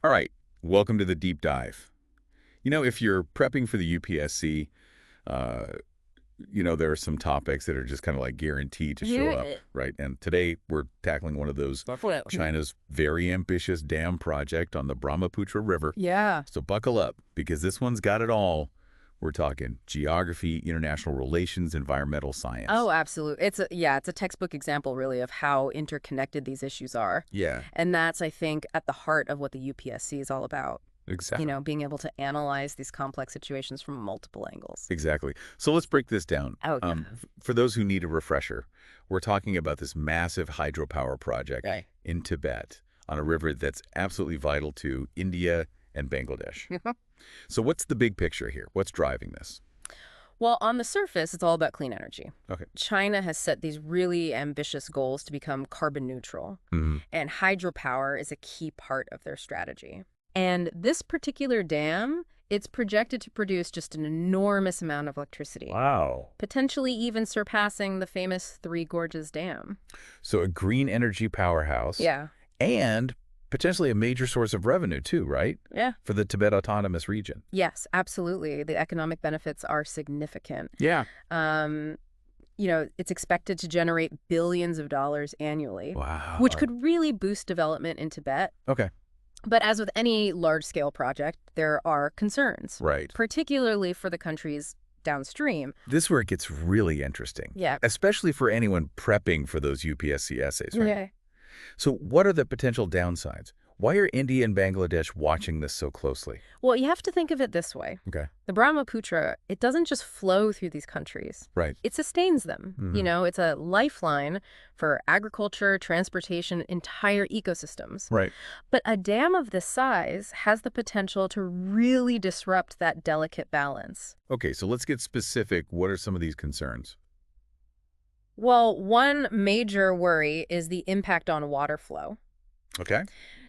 All right, welcome to the deep dive. If you're prepping for the UPSC, uh, there are some topics that are just kind of like guaranteed to show up, right? And today we're tackling one of those, China's very ambitious dam project on the Brahmaputra River. Yeah. So buckle up, because this one's got it all. We're talking geography, international relations, environmental science. Oh, absolutely. It's a textbook example, really, of how interconnected these issues are. Yeah, And that's, I think, at the heart of what the UPSC is all about. exactly. Being able to analyze these complex situations from multiple angles. Exactly. So let's break this down. Oh, yeah. For those who need a refresher, we're talking about this massive hydropower project Right. in Tibet on a river that's absolutely vital to India and Bangladesh. So what's the big picture here? What's driving this? Well, on the surface, it's all about clean energy. Okay. China has set these really ambitious goals to become carbon neutral, and hydropower is a key part of their strategy. And this particular dam, it's projected to produce just an enormous amount of electricity. Wow. Potentially even surpassing the famous Three Gorges Dam. So a green energy powerhouse. Yeah. And potentially a major source of revenue too, right? Yeah. For the Tibet Autonomous Region. Yes, absolutely. The economic benefits are significant. Yeah. It's expected to generate billions of dollars annually. Wow. Which could really boost development in Tibet. Okay. But as with any large-scale project, there are concerns. Right. Particularly for the countries downstream. This is where it gets really interesting. Yeah. Especially for anyone prepping for those UPSC essays, right? Yeah. So what are the potential downsides? Why are India and Bangladesh watching this so closely? Well, you have to think of it this way. Okay. The Brahmaputra, it doesn't just flow through these countries. Right. It sustains them. It's a lifeline for agriculture, transportation, entire ecosystems. Right. But a dam of this size has the potential to really disrupt that delicate balance. Okay, so let's get specific. What are some of these concerns? Well, one major worry is the impact on water flow. Okay.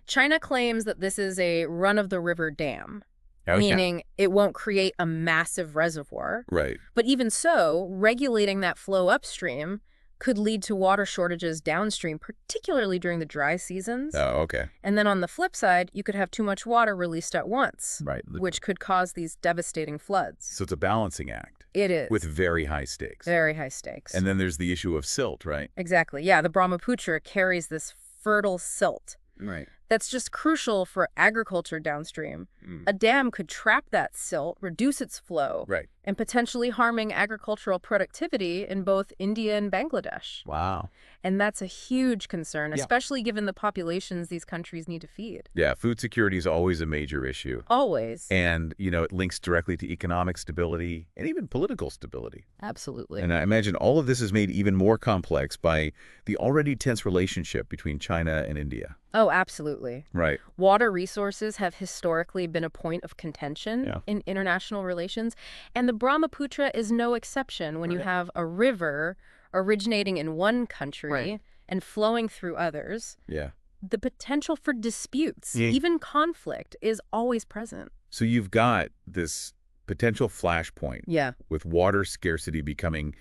China claims that this is a run-of-the-river dam, Oh, meaning it won't create a massive reservoir. Right. But even so, regulating that flow upstream could lead to water shortages downstream, particularly during the dry seasons. Oh, okay. And then on the flip side, you could have too much water released at once, Right. which could cause these devastating floods. So it's a balancing act. It is. With very high stakes. Very high stakes. And then there's the issue of silt, right? Exactly. Yeah, the Brahmaputra carries this fertile silt. Right. That's just crucial for agriculture downstream. A dam could trap that silt, reduce its flow, Right. and potentially harming agricultural productivity in both India and Bangladesh. Wow. And that's a huge concern, Yeah. especially given the populations these countries need to feed. Yeah, food security is always a major issue. Always. And, it links directly to economic stability and even political stability. Absolutely. And I imagine all of this is made even more complex by the already tense relationship between China and India. Oh, absolutely. Right. Water resources have historically been a point of contention Yeah. in international relations, and the Brahmaputra is no exception when you have a river originating in one country and flowing through others. Yeah. The potential for disputes, Yeah. even conflict, is always present. So you've got this potential flashpoint Yeah. with water scarcity becoming,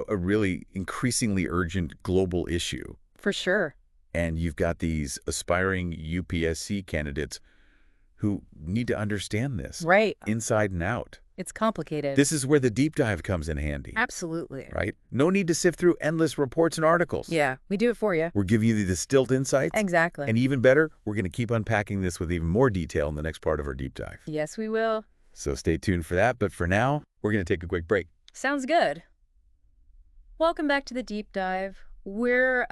a really increasingly urgent global issue. For sure. And you've got these aspiring UPSC candidates who need to understand this Right. inside and out. It's complicated. This is where the deep dive comes in handy. Absolutely. Right? No need to sift through endless reports and articles. Yeah, we do it for you. We're giving you the distilled insights. Exactly. And even better, we're going to keep unpacking this with even more detail in the next part of our deep dive. Yes, we will. So stay tuned for that. But for now, we're going to take a quick break. Sounds good. Welcome back to the deep dive. We're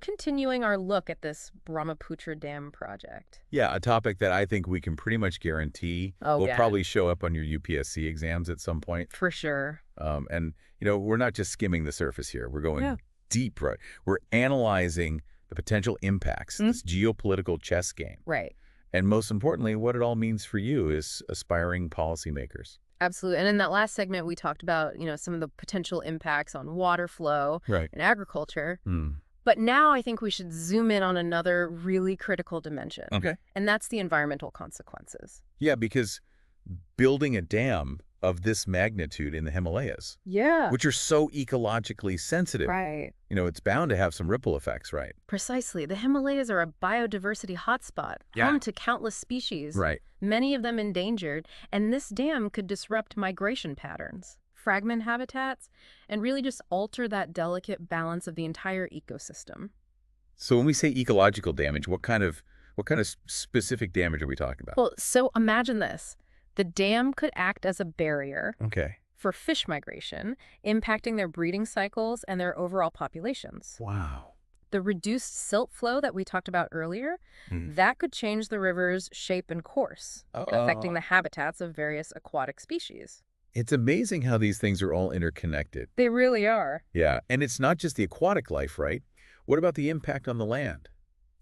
continuing our look at this Brahmaputra Dam project. Yeah, a topic that I think we can pretty much guarantee Oh, will yeah. probably show up on your UPSC exams at some point. For sure. And, we're not just skimming the surface here. We're going Yeah. deep, right? We're analyzing the potential impacts, this geopolitical chess game. Right. And most importantly, what it all means for you as aspiring policymakers. Absolutely. And in that last segment, we talked about, some of the potential impacts on water flow Right. and agriculture. But now I think we should zoom in on another really critical dimension. Okay. And that's the environmental consequences. Yeah, because building a dam of this magnitude in the Himalayas, Yeah. which are so ecologically sensitive. Right. It's bound to have some ripple effects, right? Precisely. The Himalayas are a biodiversity hotspot, home to countless species, Right. many of them endangered, and this dam could disrupt migration patterns, fragment habitats, and really just alter that delicate balance of the entire ecosystem. So when we say ecological damage, what kind of specific damage are we talking about? Well, so imagine this. The dam could act as a barrier Okay. for fish migration, impacting their breeding cycles and their overall populations. Wow. The reduced silt flow that we talked about earlier, Mm. that could change the river's shape and course, affecting the habitats of various aquatic species. It's amazing how these things are all interconnected. They really are. Yeah, and it's not just the aquatic life, right? What about the impact on the land?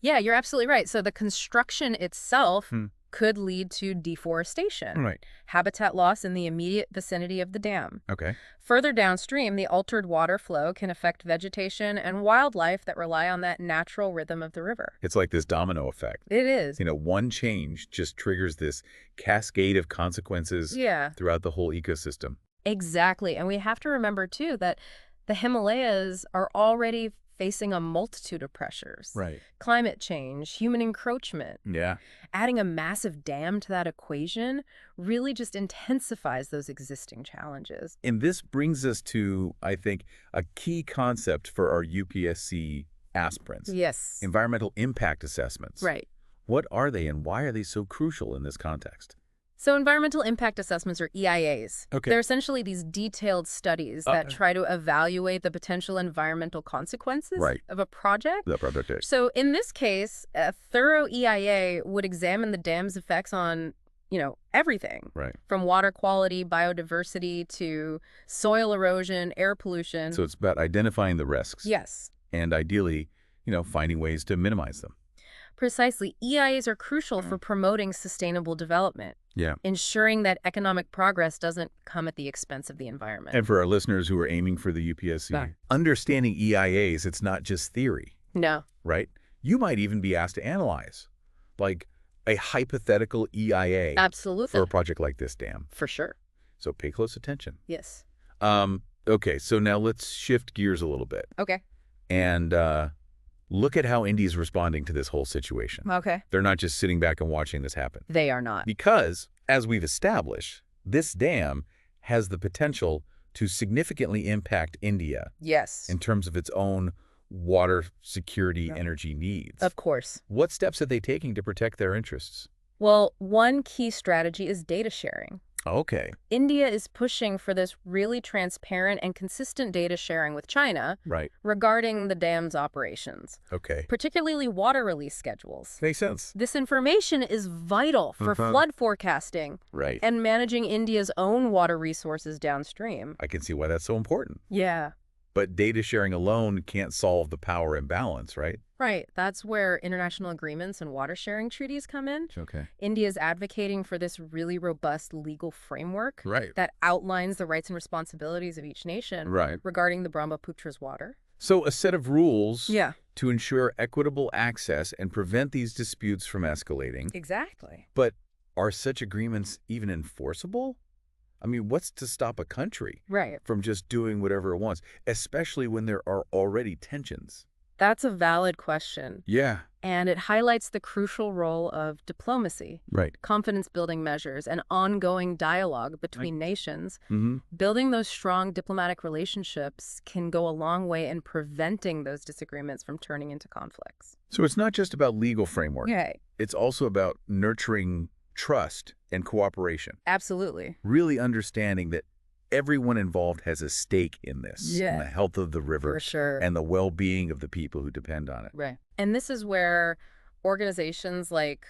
Yeah, you're absolutely right. So the construction itself Hmm. could lead to deforestation, Right. habitat loss in the immediate vicinity of the dam. Okay. Further downstream, the altered water flow can affect vegetation and wildlife that rely on that natural rhythm of the river. It's like this domino effect. It is. One change just triggers this cascade of consequences Yeah, throughout the whole ecosystem. exactly. And we have to remember, too, that the Himalayas are already facing a multitude of pressures. Right. Climate change, human encroachment. Yeah. Adding a massive dam to that equation really just intensifies those existing challenges. And this brings us to, I think, a key concept for our UPSC aspirants. Yes. Environmental impact assessments. Right. What are they and why are they so crucial in this context? So environmental impact assessments, or EIAs, Okay. they're essentially these detailed studies that try to evaluate the potential environmental consequences Right. of a project. The project. So in this case, a thorough EIA would examine the dam's effects on, everything. Right. From water quality, biodiversity, to soil erosion, air pollution. So it's about identifying the risks. Yes. And ideally, finding ways to minimize them. Precisely. EIAs are crucial for promoting sustainable development, Yeah. ensuring that economic progress doesn't come at the expense of the environment. And for our listeners who are aiming for the UPSC, understanding EIAs, it's not just theory, No. right? You might even be asked to analyze, like a hypothetical EIA Absolutely. for a project like this dam. For sure. So pay close attention. Yes. Okay, so now let's shift gears a little bit Okay. and look at how India's responding to this whole situation. Okay. They're not just sitting back and watching this happen. They are not. Because, as we've established, this dam has the potential to significantly impact India Yes. in terms of its own water security energy needs. Of course. What steps are they taking to protect their interests? Well, one key strategy is data sharing. Okay. India is pushing for this really transparent and consistent data sharing with China Right. regarding the dam's operations, Okay. particularly water release schedules. Makes sense. This information is vital for flood forecasting Right. and managing India's own water resources downstream. I can see why that's so important. Yeah. But data sharing alone can't solve the power imbalance, right? Right. That's where international agreements and water sharing treaties come in. Okay. India is advocating for this really robust legal framework Right. that outlines the rights and responsibilities of each nation Right. regarding the Brahmaputra's water. So a set of rules Yeah. to ensure equitable access and prevent these disputes from escalating. Exactly. But are such agreements even enforceable? I mean, what's to stop a country Right. from just doing whatever it wants, especially when there are already tensions? That's a valid question. Yeah. And it highlights the crucial role of diplomacy, Right. confidence-building measures, and ongoing dialogue between nations. Building those strong diplomatic relationships can go a long way in preventing those disagreements from turning into conflicts. So it's not just about legal framework. Okay. It's also about nurturing trust and cooperation. Absolutely. Really understanding that everyone involved has a stake in this, in the Yeah. health of the river For sure. and the well-being of the people who depend on it. Right. And this is where organizations like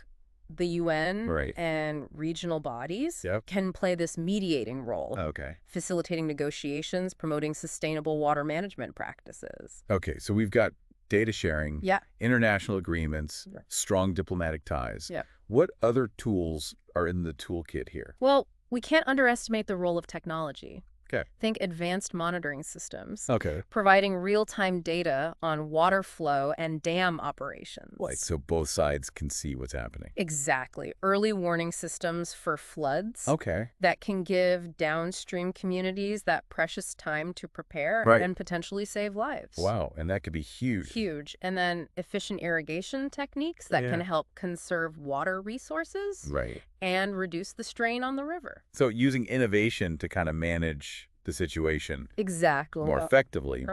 the UN Right. and regional bodies Yep. can play this mediating role, Okay. facilitating negotiations, promoting sustainable water management practices. Okay, so we've got data sharing, Yeah. international agreements, Right. strong diplomatic ties. Yeah. What other tools are in the toolkit here? Well, we can't underestimate the role of technology. Okay. Think advanced monitoring systems. Okay. Providing real-time data on water flow and dam operations. Like, so both sides can see what's happening. Exactly. Early warning systems for floods. Okay. That can give downstream communities that precious time to prepare and potentially save lives. Wow, and that could be huge. Huge. And then efficient irrigation techniques that can help conserve water resources and reduce the strain on the river. So using innovation to kind of manage the situation more effectively.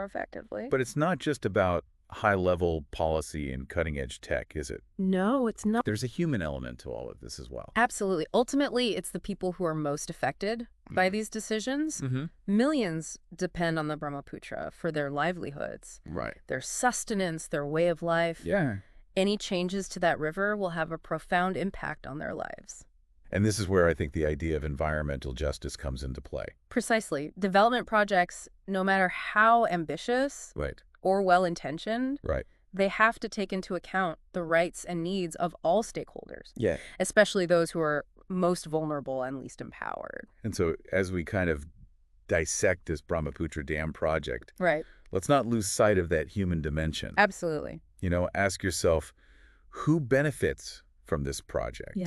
But it's not just about high-level policy and cutting-edge tech, is it? No, it's not. There's a human element to all of this as well. Absolutely. Ultimately, it's the people who are most affected by these decisions. Millions depend on the Brahmaputra for their livelihoods, their sustenance, their way of life. Any changes to that river will have a profound impact on their lives. And this is where I think the idea of environmental justice comes into play. Precisely. Development projects, no matter how ambitious or well-intentioned, they have to take into account the rights and needs of all stakeholders, especially those who are most vulnerable and least empowered. And so as we kind of dissect this Brahmaputra Dam project, let's not lose sight of that human dimension. Absolutely. You know, ask yourself, who benefits from this project?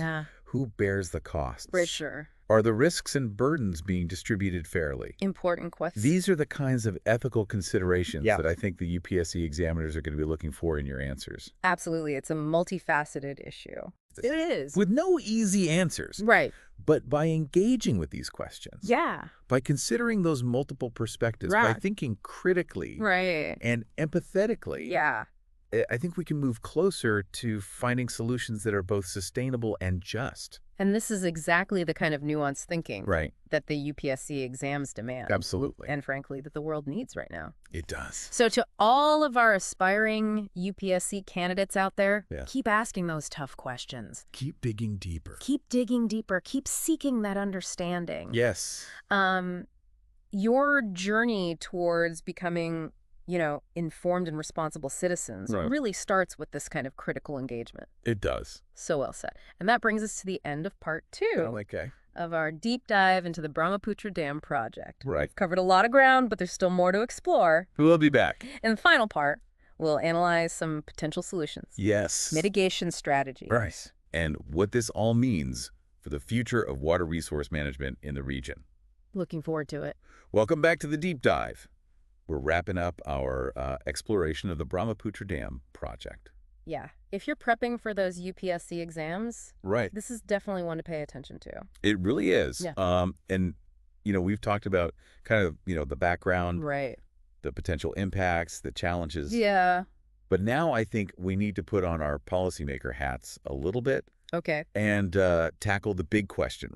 Who bears the costs? For sure. Are the risks and burdens being distributed fairly? Important question. These are the kinds of ethical considerations that I think the UPSC examiners are going to be looking for in your answers. Absolutely. It's a multifaceted issue. It is. With no easy answers. But by engaging with these questions. By considering those multiple perspectives, by thinking critically and empathetically. I think we can move closer to finding solutions that are both sustainable and just. And this is exactly the kind of nuanced thinking that the UPSC exams demand. Absolutely. And frankly, that the world needs right now. It does. So to all of our aspiring UPSC candidates out there, keep asking those tough questions. Keep digging deeper. Keep digging deeper. Keep seeking that understanding. Yes. Your journey towards becoming informed and responsible citizens really starts with this kind of critical engagement. It does. So well said. And that brings us to the end of part 2 of our deep dive into the Brahmaputra Dam project. We've covered a lot of ground, but there's still more to explore. We'll be back. In the final part, we'll analyze some potential solutions. Mitigation strategies. And what this all means for the future of water resource management in the region. Looking forward to it. Welcome back to the deep dive. We're wrapping up our exploration of the Brahmaputra Dam project. If you're prepping for those UPSC exams, this is definitely one to pay attention to. It really is. And, we've talked about kind of, the background, the potential impacts, the challenges. But now I think we need to put on our policymaker hats a little bit. And tackle the big question,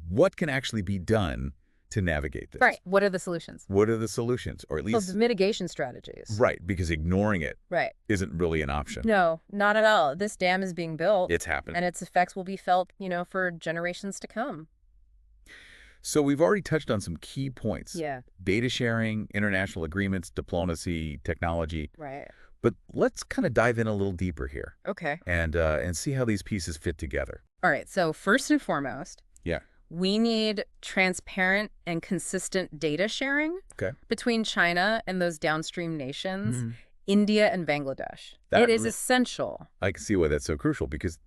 What can actually be done to navigate this? What are the solutions? What are the solutions? Or at least... the mitigation strategies. Because ignoring it isn't really an option. No, not at all. This dam is being built. It's happening. And its effects will be felt, for generations to come. So we've already touched on some key points. Data sharing, international agreements, diplomacy, technology. But let's kind of dive in a little deeper here. And see how these pieces fit together. All right. So first and foremost, we need transparent and consistent data sharing between China and those downstream nations, India and Bangladesh. It is essential. I can see why that's so crucial because,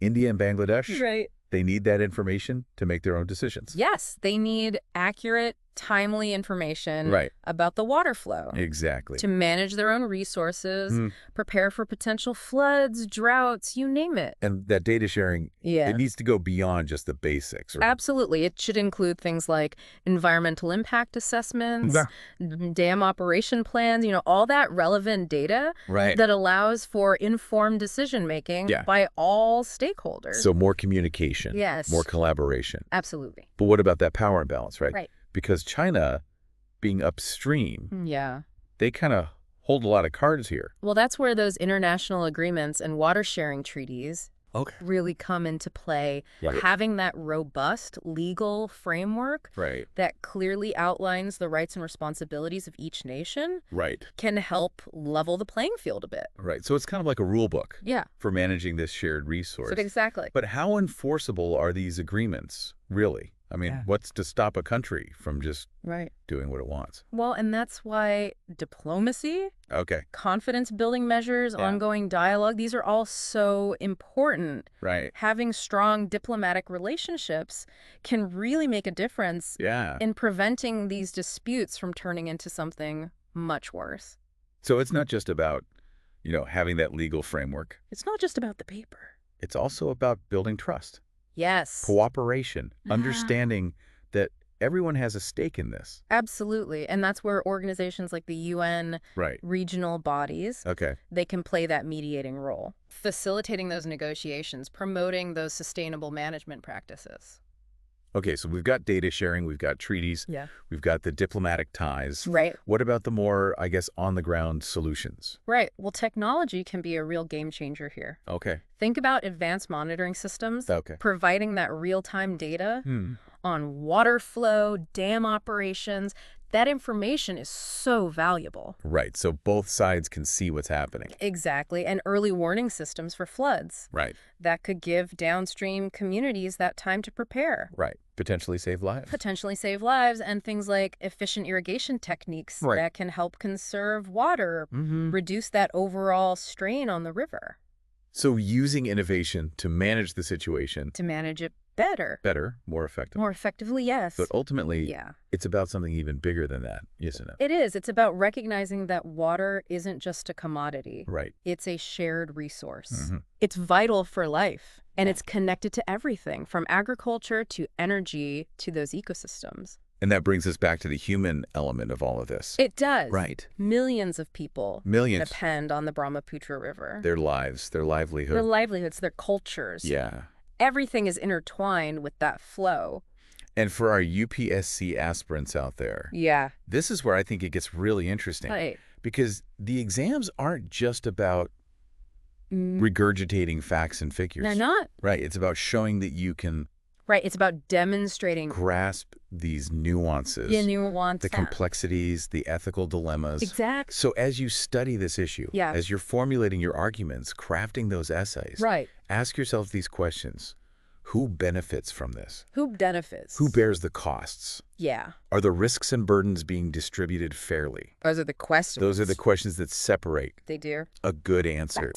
India and Bangladesh, they need that information to make their own decisions. Yes, they need accurate, timely information about the water flow. To manage their own resources, prepare for potential floods, droughts, you name it. And that data sharing, it needs to go beyond just the basics. Absolutely. It should include things like environmental impact assessments, dam operation plans, all that relevant data that allows for informed decision-making by all stakeholders. So more communication, more collaboration. Absolutely. But what about that power imbalance, Because China, being upstream, they kind of hold a lot of cards here. Well, that's where those international agreements and water sharing treaties really come into play. Having that robust legal framework that clearly outlines the rights and responsibilities of each nation can help level the playing field a bit. So it's kind of like a rule book for managing this shared resource. Exactly. But how enforceable are these agreements, really? I mean, what's to stop a country from just Right. doing what it wants? Well, and that's why diplomacy, Okay. confidence-building measures, ongoing dialogue, these are all so important. Right. Having strong diplomatic relationships can really make a difference in preventing these disputes from turning into something much worse. So it's not just about, having that legal framework. It's not just about the paper. It's also about building trust. Yes. Cooperation, understanding that everyone has a stake in this. Absolutely. And that's where organizations like the UN, regional bodies, they can play that mediating role, facilitating those negotiations, promoting those sustainable management practices. Okay, so we've got data sharing, we've got treaties, we've got the diplomatic ties. Right. What about the more, on-the-ground solutions? Right. Well, technology can be a real game changer here. Okay. Think about advanced monitoring systems, providing that real-time data on water flow, dam operations. That information is so valuable. Right, so both sides can see what's happening. Exactly, and early warning systems for floods. Right. That could give downstream communities that time to prepare. Right, potentially save lives. Potentially save lives, and things like efficient irrigation techniques that can help conserve water, reduce that overall strain on the river. So using innovation to manage the situation. To manage it better. Better, more effectively. More effectively, yes. But ultimately, it's about something even bigger than that, isn't it? It is. It's about recognizing that water isn't just a commodity. Right. It's a shared resource. It's vital for life, and it's connected to everything from agriculture to energy to those ecosystems. And that brings us back to the human element of all of this. It does. Right. Millions of people depend on the Brahmaputra River. Their lives, their livelihood. Their livelihoods, their cultures. Yeah. Everything is intertwined with that flow. And for our UPSC aspirants out there, this is where I think it gets really interesting. Right. Because the exams aren't just about regurgitating facts and figures. They're not. Right. It's about showing that you can it's about demonstrating. Grasp these nuances. The complexities, the ethical dilemmas. Exactly. So as you study this issue, as you're formulating your arguments, crafting those essays, ask yourself these questions. Who benefits from this? Who benefits? Who bears the costs? Yeah. Are the risks and burdens being distributed fairly? Those are the questions. Those are the questions that separate a good answer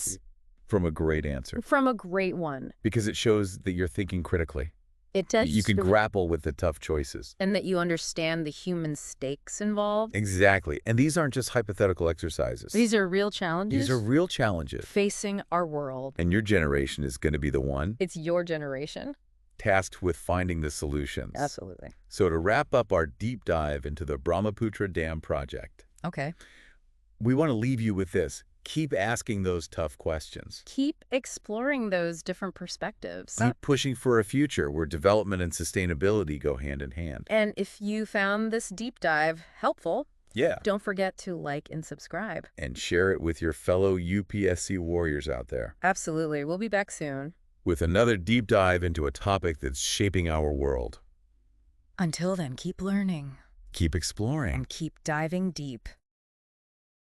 from a great answer. From a great one. Because it shows that you're thinking critically. It does. You can grapple with the tough choices. And that you understand the human stakes involved. Exactly. And these aren't just hypothetical exercises. These are real challenges. These are real challenges. Facing our world. And your generation is going to be the one. It's your generation. Tasked with finding the solutions. Absolutely. So to wrap up our deep dive into the Brahmaputra Dam project. Okay. We want to leave you with this. Keep asking those tough questions. Keep exploring those different perspectives. Keep pushing for a future where development and sustainability go hand in hand. And if you found this deep dive helpful, don't forget to like and subscribe. And share it with your fellow UPSC warriors out there. Absolutely. We'll be back soon. With another deep dive into a topic that's shaping our world. Until then, keep learning. Keep exploring. And keep diving deep.